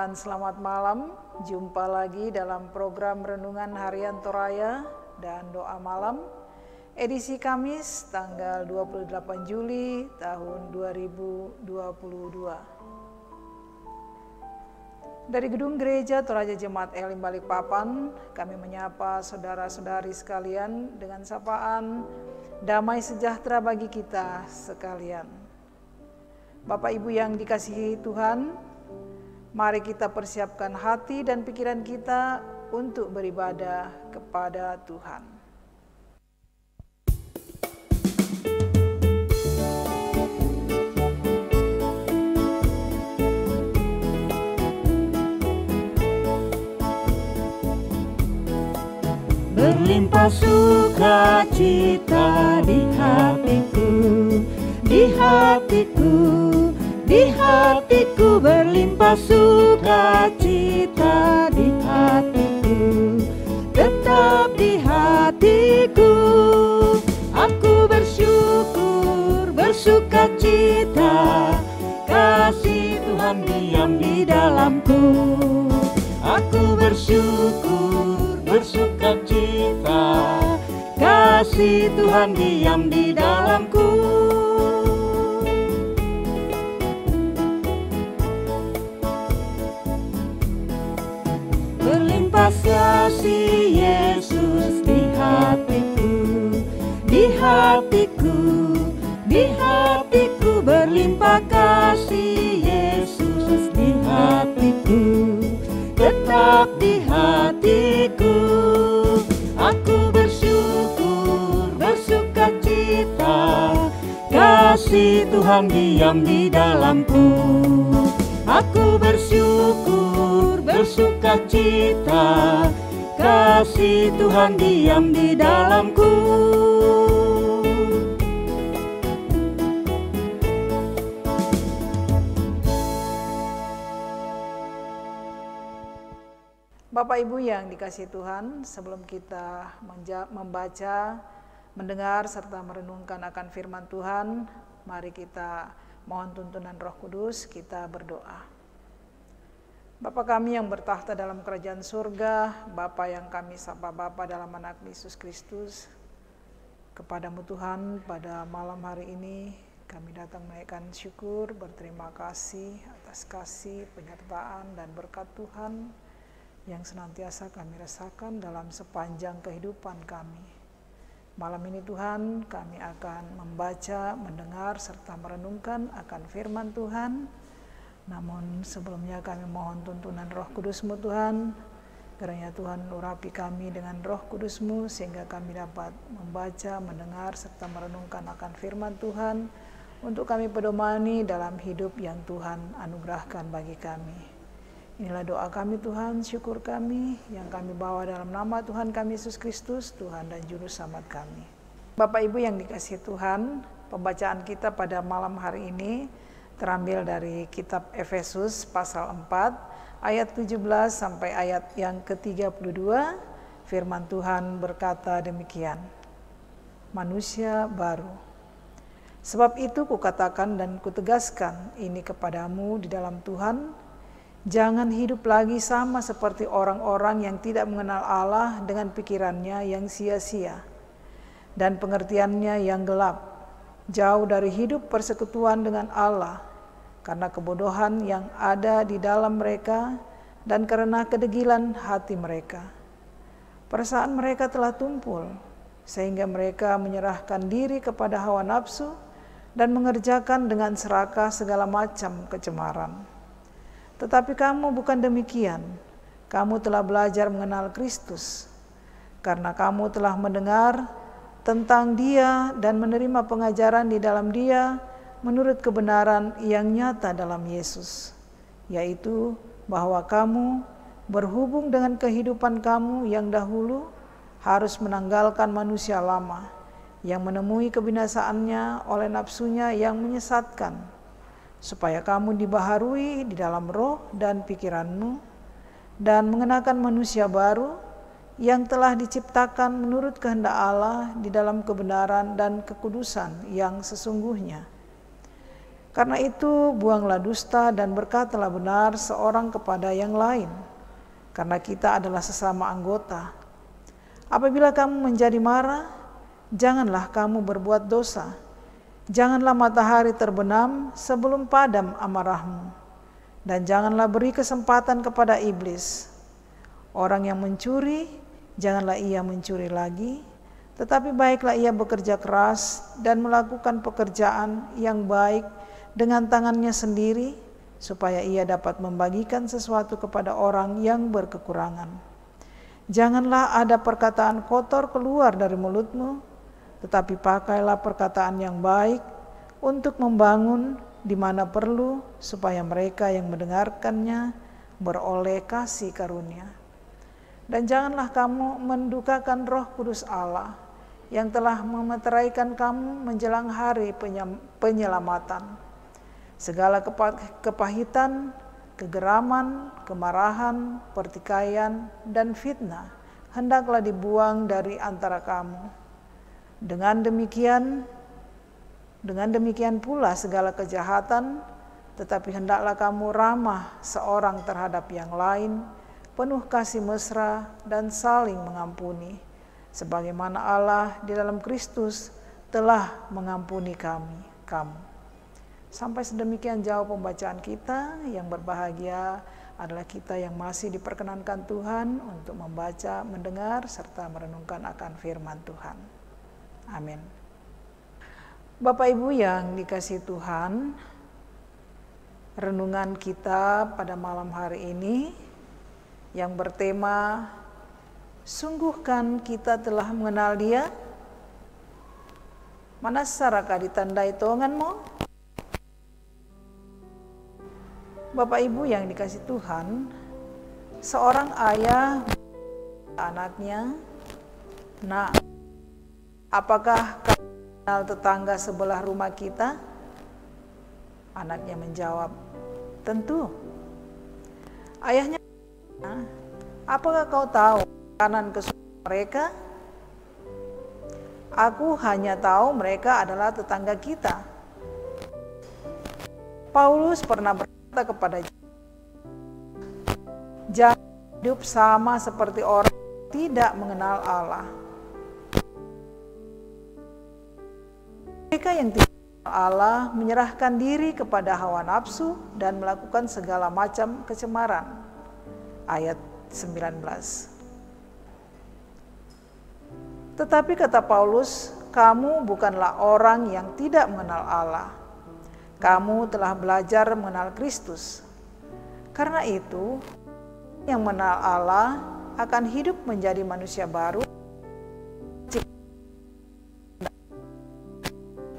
dan selamat malam. Jumpa lagi dalam program Renungan Harian Toraya dan Doa Malam, edisi Kamis tanggal 28 Juli tahun 2022. Dari Gedung Gereja Toraja Jemaat Elim Balikpapan, kami menyapa saudara-saudari sekalian dengan sapaan damai sejahtera bagi kita sekalian. Bapak Ibu yang dikasihi Tuhan, mari kita persiapkan hati dan pikiran kita untuk beribadah kepada Tuhan. Berlimpah sukacita di hatiku, di hatiku, di hatiku, berlimpah sukacita di hatiku, tetap di hatiku. Aku bersyukur, bersukacita, kasih Tuhan diam di dalamku. Aku bersyukur, bersukacita, kasih Tuhan diam di dalamku. Berlimpah kasih Yesus di hatiku, di hatiku, di hatiku, berlimpah kasih Yesus di hatiku, tetap di hatiku. Aku bersyukur, bersukacita, kasih Tuhan diam di dalamku. Aku bersyukur, bersukacita, kasih Tuhan diam di dalamku. Bapak Ibu yang dikasihi Tuhan, sebelum kita membaca, mendengar, serta merenungkan akan firman Tuhan, mari kita mohon tuntunan Roh Kudus, kita berdoa. Bapa kami yang bertahta dalam kerajaan surga, Bapa yang kami sapa Bapa dalam anak Yesus Kristus, kepadamu Tuhan, pada malam hari ini kami datang menaikkan syukur, berterima kasih atas kasih, penyertaan, dan berkat Tuhan yang senantiasa kami rasakan dalam sepanjang kehidupan kami. Malam ini Tuhan, kami akan membaca, mendengar, serta merenungkan akan firman Tuhan. Namun sebelumnya kami mohon tuntunan Roh Kudus-Mu Tuhan, kiranya Tuhan urapi kami dengan Roh Kudus-Mu sehingga kami dapat membaca, mendengar, serta merenungkan akan firman Tuhan untuk kami pedomani dalam hidup yang Tuhan anugerahkan bagi kami. Inilah doa kami Tuhan, syukur kami yang kami bawa dalam nama Tuhan kami Yesus Kristus, Tuhan dan Juru Selamat kami. Bapak Ibu yang dikasihi Tuhan, pembacaan kita pada malam hari ini terambil dari kitab Efesus pasal 4 ayat 17 sampai ayat yang ke-32. Firman Tuhan berkata demikian, manusia baru. Sebab itu kukatakan dan kutegaskan ini kepadamu di dalam Tuhan, jangan hidup lagi sama seperti orang-orang yang tidak mengenal Allah dengan pikirannya yang sia-sia dan pengertiannya yang gelap, jauh dari hidup persekutuan dengan Allah karena kebodohan yang ada di dalam mereka dan karena kedegilan hati mereka. Perasaan mereka telah tumpul sehingga mereka menyerahkan diri kepada hawa nafsu dan mengerjakan dengan serakah segala macam kecemaran. Tetapi kamu bukan demikian. Kamu telah belajar mengenal Kristus, karena kamu telah mendengar tentang Dia dan menerima pengajaran di dalam Dia menurut kebenaran yang nyata dalam Yesus, yaitu bahwa kamu berhubung dengan kehidupan kamu yang dahulu harus menanggalkan manusia lama yang menemui kebinasaannya oleh nafsunya yang menyesatkan, supaya kamu dibaharui di dalam roh dan pikiranmu, dan mengenakan manusia baru yang telah diciptakan menurut kehendak Allah di dalam kebenaran dan kekudusan yang sesungguhnya. Karena itu buanglah dusta dan berkatalah benar seorang kepada yang lain, karena kita adalah sesama anggota. Apabila kamu menjadi marah, janganlah kamu berbuat dosa. Janganlah matahari terbenam sebelum padam amarahmu, dan janganlah beri kesempatan kepada iblis. Orang yang mencuri, janganlah ia mencuri lagi, tetapi baiklah ia bekerja keras dan melakukan pekerjaan yang baik dengan tangannya sendiri, supaya ia dapat membagikan sesuatu kepada orang yang berkekurangan. Janganlah ada perkataan kotor keluar dari mulutmu, tetapi pakailah perkataan yang baik untuk membangun di mana perlu, supaya mereka yang mendengarkannya beroleh kasih karunia. Dan janganlah kamu mendukakan Roh Kudus Allah yang telah memeteraikan kamu menjelang hari penyelamatan. Segala kepahitan, kegeraman, kemarahan, pertikaian, dan fitnah hendaklah dibuang dari antara kamu. Dengan demikian pula segala kejahatan, tetapi hendaklah kamu ramah seorang terhadap yang lain, penuh kasih mesra dan saling mengampuni, sebagaimana Allah di dalam Kristus telah mengampuni kamu. Sampai sedemikian jauh pembacaan kita. Yang berbahagia adalah kita yang masih diperkenankan Tuhan untuk membaca, mendengar, serta merenungkan akan firman Tuhan. Amin. Bapak Ibu yang dikasihi Tuhan, renungan kita pada malam hari ini yang bertema, sungguhkan kita telah mengenal Dia? Mana saraka ditandai tonganmu? Bapak Ibu yang dikasihi Tuhan, seorang ayah anaknya, "Nak, apakah kamu kenal tetangga sebelah rumah kita?" Anaknya menjawab, "Tentu." Ayahnya, "Apakah kau tahu kanan kesukaan mereka?" "Aku hanya tahu mereka adalah tetangga kita." Paulus pernah berkata kepada jangan hidup sama seperti orang yang tidak mengenal Allah. Mereka yang tidak mengenal Allah menyerahkan diri kepada hawa nafsu dan melakukan segala macam kecemaran. Ayat 19. Tetapi kata Paulus, kamu bukanlah orang yang tidak mengenal Allah. Kamu telah belajar mengenal Kristus. Karena itu, yang mengenal Allah akan hidup menjadi manusia baru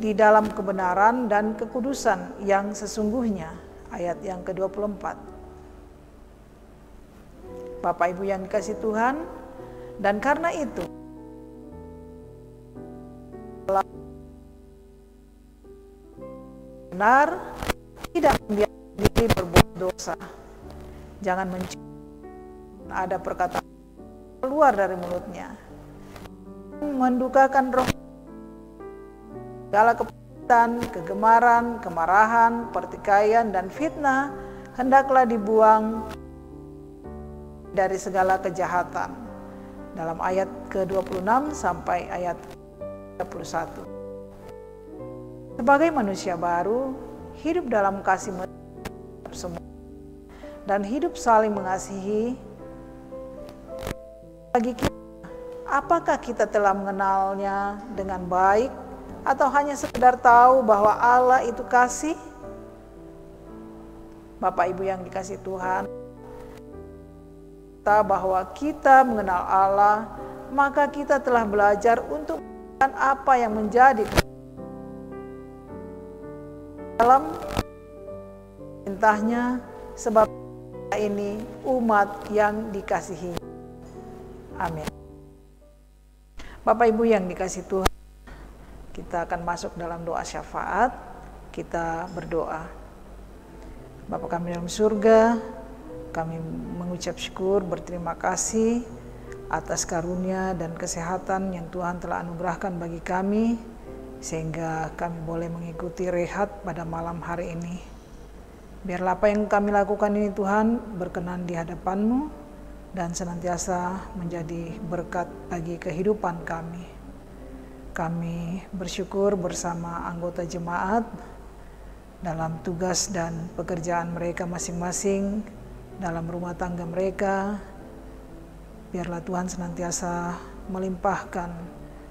di dalam kebenaran dan kekudusan yang sesungguhnya. Ayat yang ke-24. Bapak Ibu yang dikasihi Tuhan, dan karena itu benar, tidak membiarkan diri berbuat dosa. Jangan mencuri, ada perkataan keluar dari mulutnya. Mendukakan roh, segala kepahitan, kegemaran, kemarahan, pertikaian, dan fitnah hendaklah dibuang dari segala kejahatan. Dalam ayat ke-26 sampai ayat 31. Sebagai manusia baru, hidup dalam kasih semua dan hidup saling mengasihi. Bagi kita, apakah kita telah mengenalnya dengan baik atau hanya sekedar tahu bahwa Allah itu kasih? Bapak Ibu yang dikasihi Tuhan, bahwa kita mengenal Allah, maka kita telah belajar untuk melakukan apa yang menjadi dalam perintahnya, sebab kita ini umat yang dikasihi. Amin. Bapak Ibu yang dikasihi Tuhan, kita akan masuk dalam doa syafaat. Kita berdoa. Bapa kami dalam surga, kami mengucap syukur, berterima kasih atas karunia dan kesehatan yang Tuhan telah anugerahkan bagi kami, sehingga kami boleh mengikuti rehat pada malam hari ini. Biarlah apa yang kami lakukan ini Tuhan berkenan di hadapan-Mu dan senantiasa menjadi berkat bagi kehidupan kami. Kami bersyukur bersama anggota jemaat dalam tugas dan pekerjaan mereka masing-masing, dalam rumah tangga mereka. Biarlah Tuhan senantiasa melimpahkan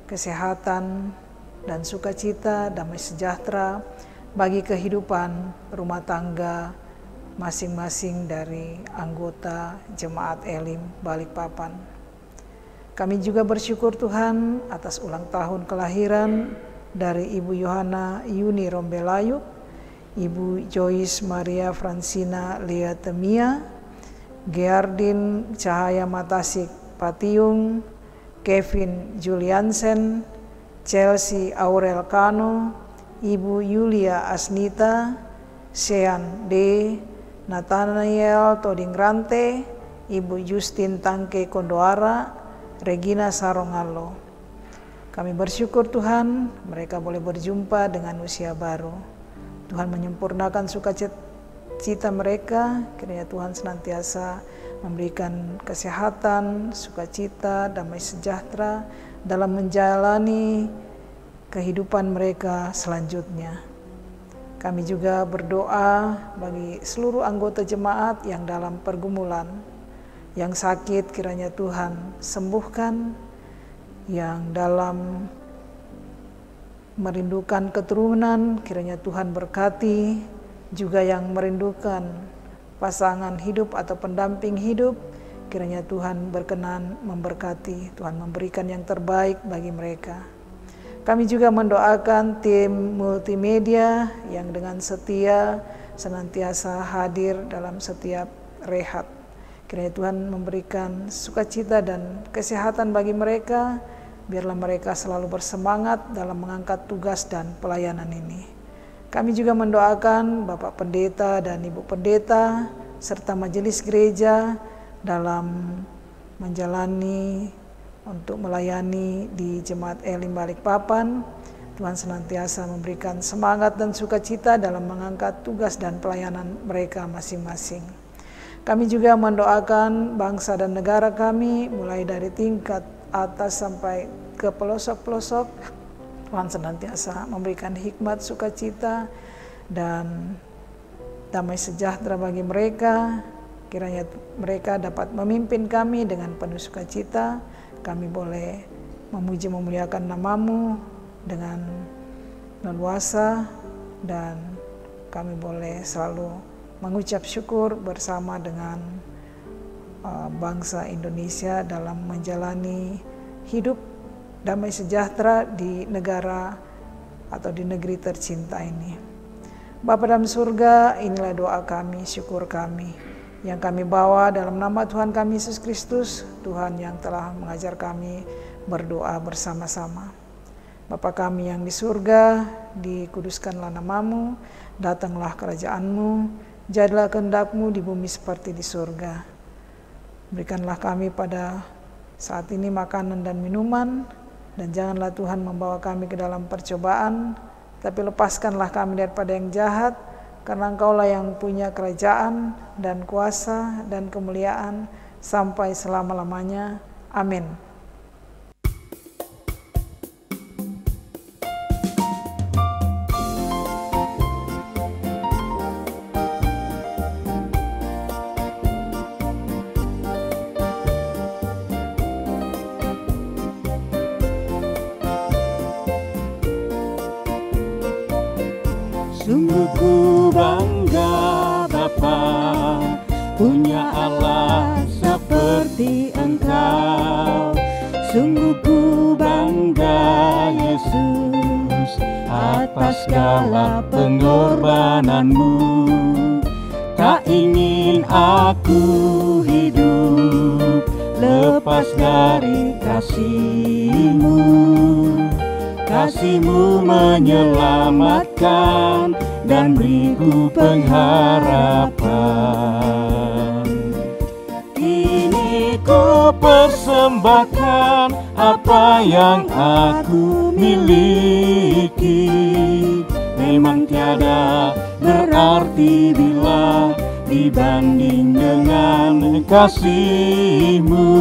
kesehatan dan sukacita, damai sejahtera bagi kehidupan rumah tangga masing-masing dari anggota Jemaat Elim Balikpapan. Kami juga bersyukur Tuhan atas ulang tahun kelahiran dari Ibu Yohana Yuni Rombelayuk, Ibu Joyce Maria Francina Liatemia, Geardin Cahaya Matasik Patiung, Kevin Juliansen, Chelsea Aurel Kano, Ibu Yulia Asnita, Sean D, Nathaniel Todingrante, Ibu Justin Tangke Kondoara, Regina Sarongalo. Kami bersyukur Tuhan mereka boleh berjumpa dengan usia baru. Tuhan menyempurnakan sukacita mereka, kiranya Tuhan senantiasa memberikan kesehatan, sukacita, damai sejahtera dalam menjalani kehidupan mereka selanjutnya. Kami juga berdoa bagi seluruh anggota jemaat yang dalam pergumulan, yang sakit kiranya Tuhan sembuhkan, yang dalam merindukan keturunan kiranya Tuhan berkati, juga yang merindukan pasangan hidup atau pendamping hidup, kiranya Tuhan berkenan memberkati, Tuhan memberikan yang terbaik bagi mereka. Kami juga mendoakan tim multimedia yang dengan setia senantiasa hadir dalam setiap rehat. Kiranya Tuhan memberikan sukacita dan kesehatan bagi mereka, biarlah mereka selalu bersemangat dalam mengangkat tugas dan pelayanan ini. Kami juga mendoakan Bapak Pendeta dan Ibu Pendeta serta majelis gereja dalam menjalani untuk melayani di Jemaat Elim Balikpapan. Tuhan senantiasa memberikan semangat dan sukacita dalam mengangkat tugas dan pelayanan mereka masing-masing. Kami juga mendoakan bangsa dan negara kami mulai dari tingkat atas sampai ke pelosok-pelosok. Tuhan senantiasa memberikan hikmat, sukacita, dan damai sejahtera bagi mereka. Kiranya mereka dapat memimpin kami dengan penuh sukacita. Kami boleh memuji memuliakan nama-Mu dengan leluasa, dan kami boleh selalu mengucap syukur bersama dengan bangsa Indonesia dalam menjalani hidup damai sejahtera di negara atau di negeri tercinta ini. Bapa dalam surga, inilah doa kami, syukur kami yang kami bawa dalam nama Tuhan kami Yesus Kristus, Tuhan yang telah mengajar kami berdoa bersama-sama. Bapa kami yang di surga, dikuduskanlah nama-Mu, datanglah kerajaan-Mu, jadilah kehendak-Mu di bumi seperti di surga. Berikanlah kami pada saat ini makanan dan minuman, dan janganlah Tuhan membawa kami ke dalam percobaan, tapi lepaskanlah kami daripada yang jahat, karena Engkau-Lah yang punya kerajaan dan kuasa dan kemuliaan sampai selama-lamanya. Amin. Sungguh ku bangga Bapa punya Allah seperti Engkau. Sungguh ku bangga Yesus atas segala pengorbanan-Mu. Tak ingin aku hidup lepas dari kasih-Mu. Kasih-Mu menyelamatkan dan beriku pengharapan. Kini ku persembahkan apa yang aku miliki. Memang tiada berarti bila dibanding dengan kasih-Mu.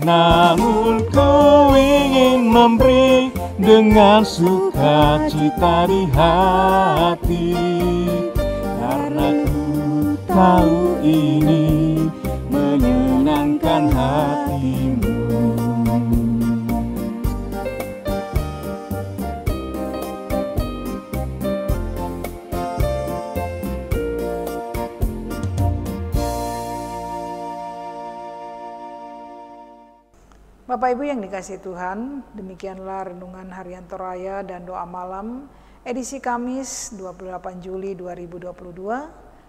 Namun ku ingin memberi dengan sukacita di hati, karena ku tahu ini menyenangkan hati-Mu. Bapak Ibu yang dikasihi Tuhan, demikianlah renungan harian Toraya dan doa malam edisi Kamis 28 Juli 2022.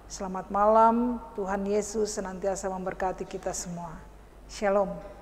Selamat malam, Tuhan Yesus senantiasa memberkati kita semua. Shalom.